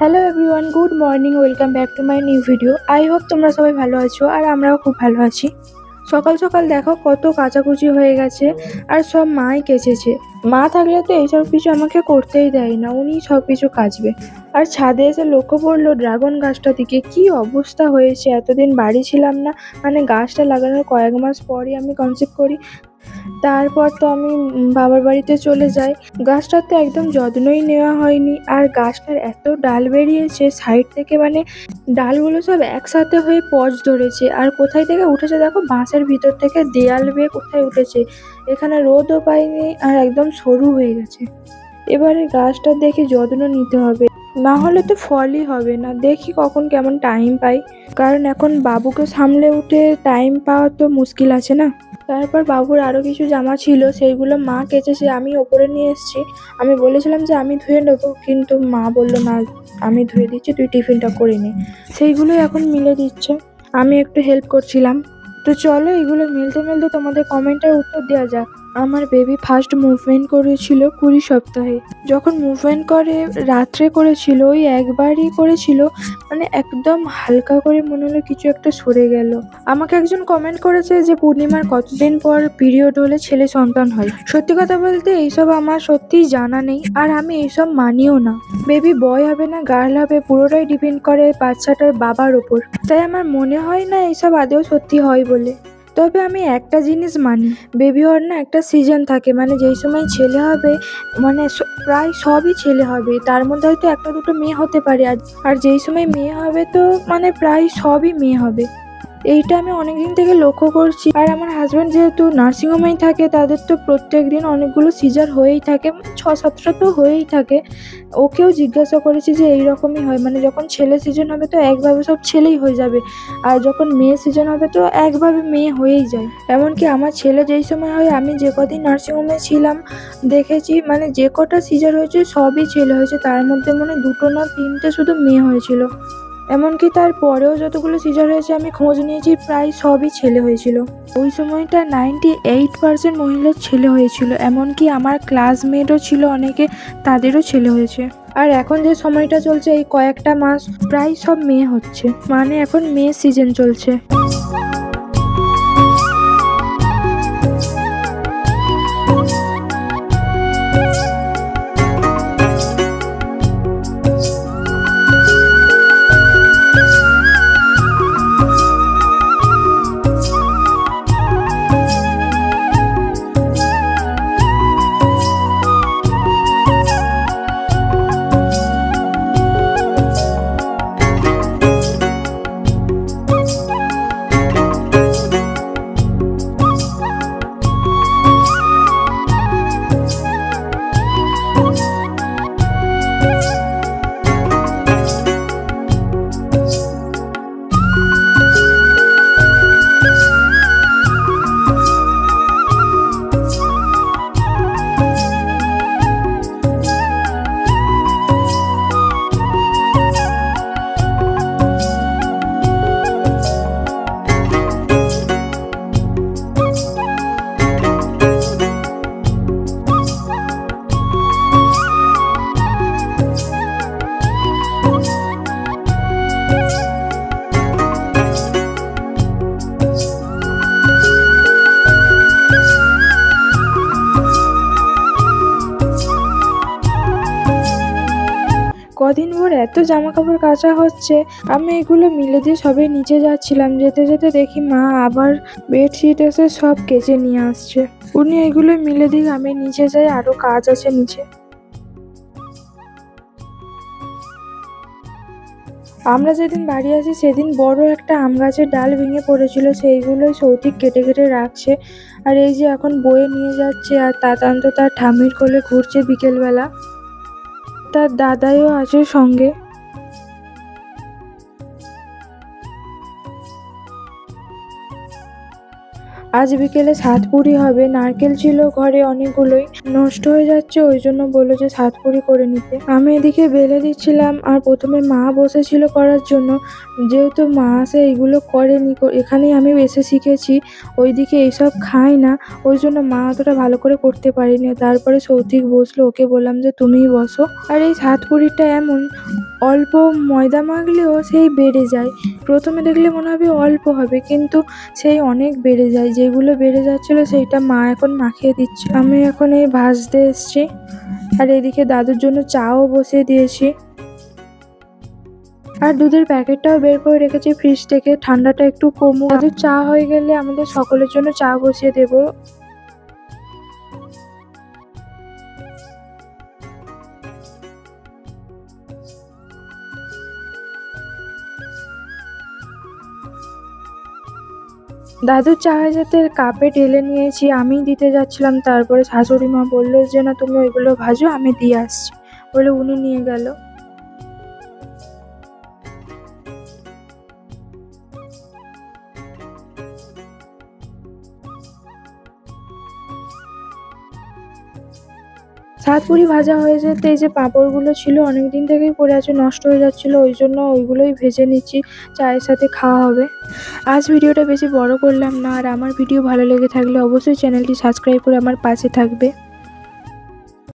Hello everyone, good morning, welcome back to my new video. I hope তোমরা সবাই ভালো আছো আর আমরাও খুব ভালো আছি। সকাল সকাল দেখো কত কাচাকুচি হয়ে গেছে আর সব মাই কেচেছে। মা থাকলে তো এইসব কিছু আমাকে করতেই দেয় না, উনি সব কিছু কাচবে। আর ছাদে এসে লক্ষ্য পড়লো ড্রাগন গাছটা দিকে কি অবস্থা হয়েছে। এতদিন বাড়ি ছিলাম না, মানে গাছটা লাগানোর কয়েক মাস পরই আমি কনসিভ করি। তারপর তো আমি বাবার বাড়িতে চলে যাই। গাছটার তো একদম যত্নই নেওয়া হয়নি, আর গাছটার এত ডাল বেরিয়েছে সাইড থেকে, মানে ডালগুলো সব একসাথে হয়ে পচ ধরেছে। আর কোথায় থেকে উঠেছে দেখো, বাঁশের ভিতর থেকে দেয়াল বেয়ে কোথায় উঠেছে। এখানে রোদও পাইনি আর একদম সরু হয়ে গেছে। এবারে গাছটা দেখে যত্ন নিতে হবে, না হলে তো ফলই হবে না। দেখি কখন কেমন টাইম পাই, কারণ এখন বাবুকে সামলে উঠে টাইম পাওয়া তো মুশকিল আছে না। তারপর বাবুর আরও কিছু জামা ছিল, সেইগুলো মা কেচেছে, আমি ওপরে নিয়ে এসেছি। আমি বলেছিলাম যে আমি ধুয়ে নেবো, কিন্তু মা বললো না, আমি ধুয়ে দিচ্ছি, তুই টিফিনটা করে নে। সেইগুলোই এখন মিলে দিচ্ছে, আমি একটু হেল্প করছিলাম। তো চলো এগুলো মিলতে মিলতে তোমাদের কমেন্টের উত্তর দেওয়া যাক। আমার বেবি ফার্স্ট মুভমেন্ট করেছিল 20 সপ্তাহে। যখন মুভমেন্ট করে রাত্রে করেছিল, ওই একবারই করেছিল, মানে একদম হালকা করে মনে হলো কিছু একটা সরে গেল। আমাকে একজন কমেন্ট করেছে যে পূর্ণিমার কতদিন পর পিরিয়ড হলে ছেলে সন্তান হয়। সত্যি কথা বলতে এইসব আমার সত্যিই জানা নেই, আর আমি এইসব মানিও না। বেবি বয় হবে না গার্ল হবে পুরোটাই ডিপেন্ড করে বাচ্চাটার বাবার ওপর। তাই আমার মনে হয় না এইসব আদৌ সত্যি হয় বলে। তবে আমি একটা জিনিস মানি, বেবি হওয়ার না একটা সিজন থাকে, মানে যেই সময় ছেলে হবে, মানে প্রায় সবই ছেলে হবে, তার মধ্যে হয়তো একটা দুটো মেয়ে হতে পারে। আর যেই সময় মেয়ে হবে তো মানে প্রায় সবই মেয়ে হবে। এইটা আমি অনেকদিন থেকে লক্ষ্য করছি। আর আমার হাজব্যান্ড যেহেতু নার্সিংহোমেই থাকে, তাদের তো প্রত্যেক দিন অনেকগুলো সিজার হয়েই থাকে, 6-7টা তো হয়েই থাকে। ওকেও জিজ্ঞাসা করেছি যে এইরকমই হয়, মানে যখন ছেলে সিজন হবে তো একভাবে সব ছেলেই হয়ে যাবে, আর যখন মেয়ে সিজন হবে তো একভাবে মেয়ে হয়েই যায়। এমনকি আমার ছেলে যেই সময় হয়, আমি যে কদিন নার্সিংহোমে ছিলাম দেখেছি, মানে যে কটা সিজার হয়েছে সবই ছেলে হয়েছে, তার মধ্যে মানে 2টো না 3টে শুধু মেয়ে হয়েছিল। এমনকি তারপরেও যতগুলো সিজার হয়েছে আমি খোঁজ নিয়েছি, প্রায় সবই ছেলে হয়েছিল। ওই সময়টা 98% মহিলার ছেলে হয়েছিল, এমনকি আমার ক্লাসমেটও ছিল অনেকে, তাদেরও ছেলে হয়েছে। আর এখন যে সময়টা চলছে এই কয়েকটা মাস প্রায় সব মেয়ে হচ্ছে, মানে এখন মেয়ে সিজন চলছে। কদিন ভোর এত জামা কাপড় কাচা হচ্ছে, আমি এগুলো মিলে দিয়ে সবে নিচে যাচ্ছিলাম, যেতে যেতে দেখি মা আবার বেডশিট এসে সব কেচে নিয়ে আসছে। উনি এগুলো মিলে দিয়ে আমি নিচে যাই, আরো কাজ আছে নিচে। আমরা যেদিন বাড়ি আসি সেদিন বড় একটা আম গাছের ডাল ভেঙে পড়েছিল, সেইগুলোই সৌতিক কেটে কেটে রাখছে। আর এই যে এখন বয়ে নিয়ে যাচ্ছে, আর তাতান্ত তার ঠাম্মির কোলে ঘুরছে বিকেলবেলা, তার দাদাইও আছে সঙ্গে। আজ বিকেলে সাতপুরি হবে। নারকেল ছিল ঘরে অনেকগুলোই, নষ্ট হয়ে যাচ্ছে, ওই জন্য বললো যে সাতপুরি করে নিতে। আমি এদিকে বেলে দিচ্ছিলাম আর প্রথমে মা বসেছিল করার জন্য। যেহেতু মা সে এইগুলো করেনি, এখানেই আমি এসে শিখেছি, ওইদিকে এইসব খাই না, ওই জন্য মা অতটা ভালো করে করতে পারিনি। তারপরে সৌথিক বসলো, ওকে বললাম যে তুমিই বসো। আর এই সাতপুরিটা এমন, অল্প ময়দা মাখলেও সেই বেড়ে যায়। প্রথমে দেখলে মনে হবে অল্প হবে, কিন্তু সেই অনেক বেড়ে যায়। যেগুলো বেড়ে যাচ্ছিলো সেইটা মা এখন মাখিয়ে দিচ্ছে। আমি এখন এই ভাজতে এসছি, আর এদিকে দাদুর জন্য চাও বসিয়ে দিয়েছি। আর দুধের প্যাকেটটাও বের করে রেখেছি ফ্রিজ থেকে, ঠান্ডাটা একটু কমুক। দাদুর চা হয়ে গেলে আমাদের সকলের জন্য চা বসিয়ে দেবো। দাদুর চা যাতে কাপে ঢেলে নিয়েছি, আমি দিতে যাচ্ছিলাম। তারপরে শাশুড়ি মা বললো যে না তুমি ওইগুলো ভাজো, আমি দিয়ে আসছি বলে উনি নিয়ে গেল। সাতপুরি ভাজা হয়ে যেতে এই যে পাঁপড়গুলো ছিল অনেকদিন থেকেই পড়ে আছে, নষ্ট হয়ে যাচ্ছিল, ওই জন্য ওইগুলোই ভেজে নিচ্ছি, চায়ের সাথে খাওয়া হবে। আজ ভিডিওটা বেশি বড় করলাম না। আর আমার ভিডিও ভালো লেগে থাকলে অবশ্যই চ্যানেলটি সাবস্ক্রাইব করে আমার পাশে থাকবে।